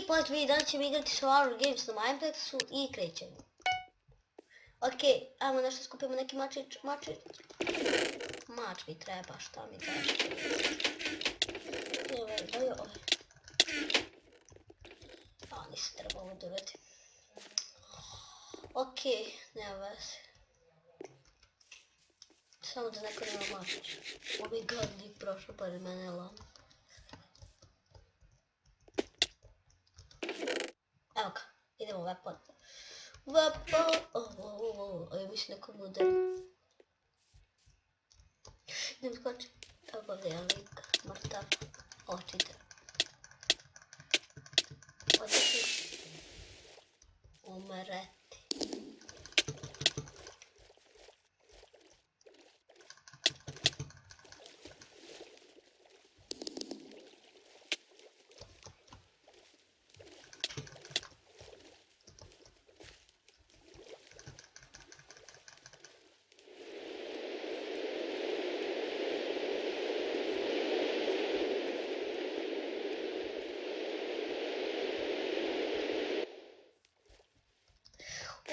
pozdrav, danas ćemo igrati Survivor Games na Mineplex-u i krećemo. Okej, ajmo nešto skupimo neki mačić. Mač mi treba, šta mi treba? Nisam trebalo udurati. Okej, nema veze. Samo da neko nema mačić. Ovi gadnik prošao pored mene lama. Evo ga, idemo weapon. Ja mislim nekom udari. Idem skočim. Evo ga ovdje je lik, mrtav. Očite. Ovdje ću umreti.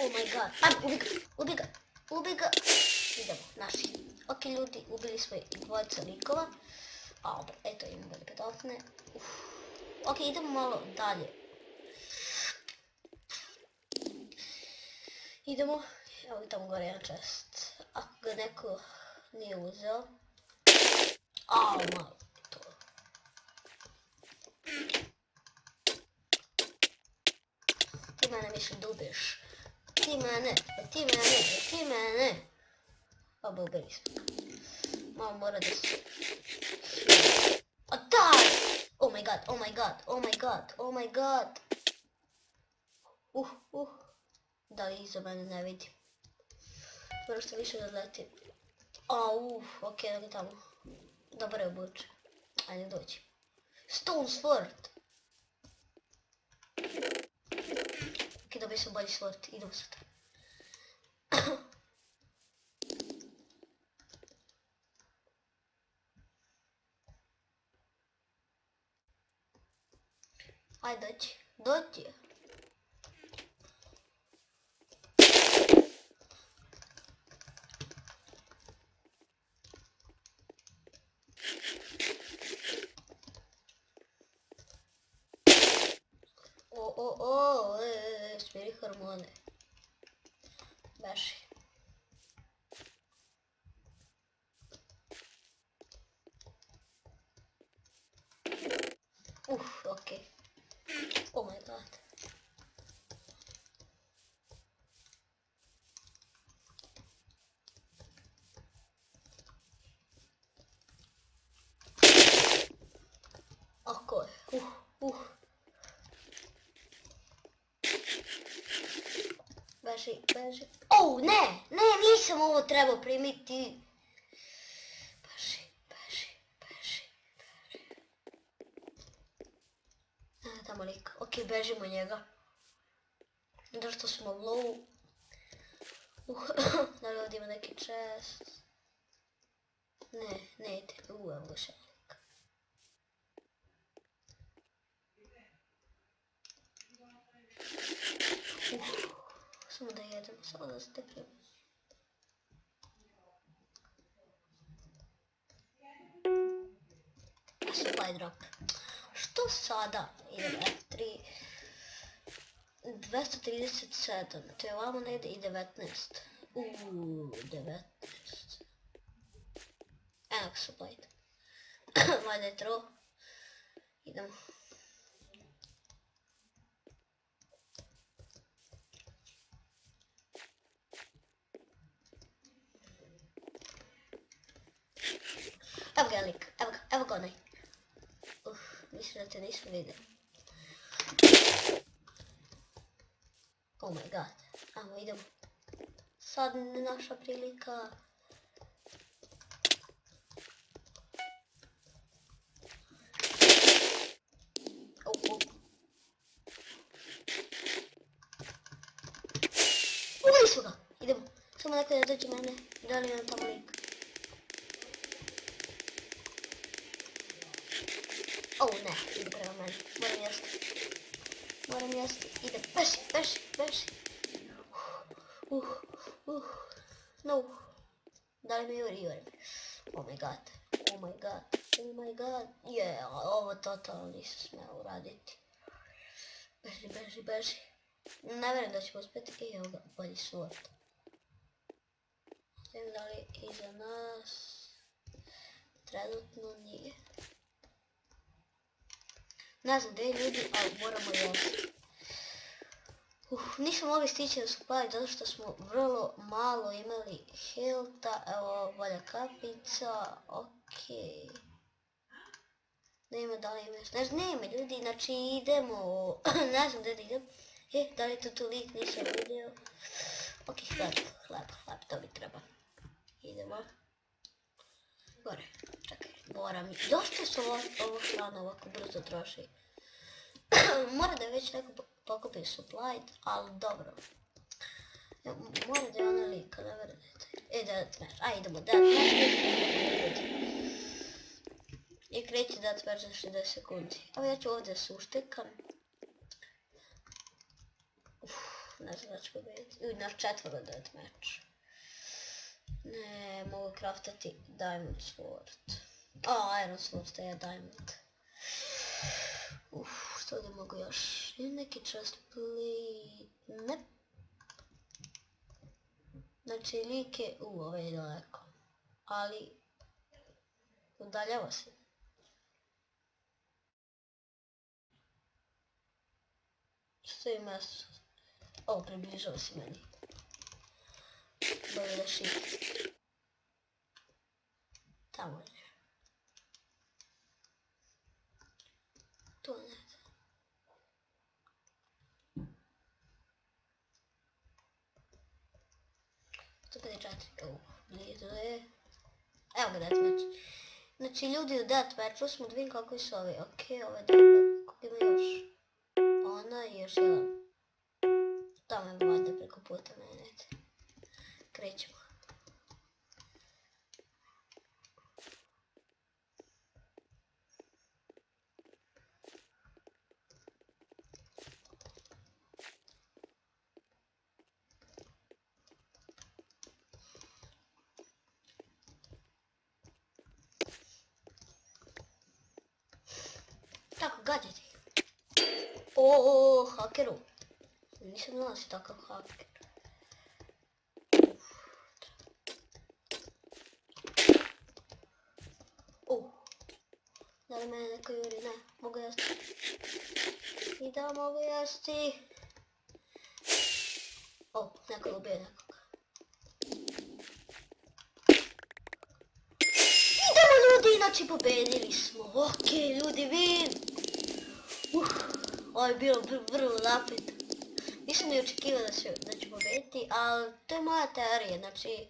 Oh my god, ubi ga. Idemo, naši. Ok ljudi, ubili smo dvojica likova. Dobro, eto imamo velike dotne. Ok, idemo malo dalje. Idemo, evo tamo gore jedan chest. Ako ga neko nije uzeo. Malo to. Ti mene misli da ubiješ. Ti mene. Oba ubili smo. Malo mora da se... daj! Oh my god. Da li iza mene ne vidi. Moram što više da letim. Ok, da ga tamo. Dobro je obuče. Ajde dođi. Stone sword! Ok, dobio sam bolji sword. Idemo sad. Ajde, dođi. Smiri hormone. Beži. Ok. Oh my god. Ako je. Beži. Ne, nisam ovo trebao primiti. Beži. Tamo lik. Ok, bežimo njega. Došto smo u low. Da li ovdje ima neki chest? Ne ide. Evo ga še lik. Samo da jedemo, samo da se teprimo. Supply drop. Što sada? Idem F3. 237. To je ovamo negdje i 19. 19. Enak supply. Vajda je tro. Idemo. Evo ga lik, evo ga onaj. Mislim da te nisam vidio. Oh my god. Ajmo, idemo. Sad naša prilika. Ubili smo ga. Idemo. Samo neko da dođe mene. Da li imam tamo lik? Ne, ide prema meni. Moram jasno. moram jesti. Idem, beži. No. Da li mi juri? Oh my god. Ovo totalno nisam smjela uraditi. Beži. Ne vjerujem da ćemo uspjeti. Evo ga, bolji sword. Ne znam da li iza nas. Trenutno nije. Ne znam gdje je ljudi, ali moramo jesti. Nismo mogli stići na supply zato što smo vrlo malo imali healtha. Evo, bolja kapica. Okej. Nema da li ima još. Znači nema ljudi, znači idemo. Ne znam gdje da idem. Da li je to tolik, nisam vidio. Ok, hleb, to mi treba. Idemo. Gore, čekaj, moram. Došto se ovo hrana ovako brzo troši. Mora da je već neko pokupio supply, ali dobro. Mora da je ona lika, ne vjerujete. Deathmatch, idemo deathmatch. I kreći deathmatch za 60 sekundi. Evo ja ću ovdje suštekam. Ne znam da ću pobediti. Naš četvoro deathmatch. Ne, mogu craftati diamond sword. Iron sword, to je diamond. Što ovdje mogu još? Imam neki chest plate. Ne. Znači lik je... ovo je daleko. Ali... udaljava se. Što ima... približava se meni. Bolje da shift. Tamo je. To ne znam. To kada je 4. Blizu je. Evo ga deathmatch. Znači ljudi u deathmatchu smo da vidim kako su ovi. Okej, ove dobro. Kako ima još? Ona i još jedan. Tamo je vlada preko puta mene. Krećemo. Tako, gađati. Hakeru. Nisam znala si takav haker. Da li mene neko juri? Ne, mogu jesti. I da mogu jesti. Neko je ubio nekoga. Idemo ljudi, znači pobedili smo. Okej, ljudi, ovo je bilo vrlo napeto. Nisam ni očekivao da ću pobediti, ali to je moja teorija, znači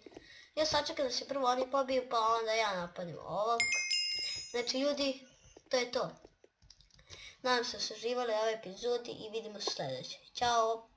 ja sačekam da se prvo oni pobiju pa onda ja napadnem ovog. Znači ljudi, to je to. Nadam se da ste uživali u ovoj epizodi i vidimo se sljedeće. Ćao!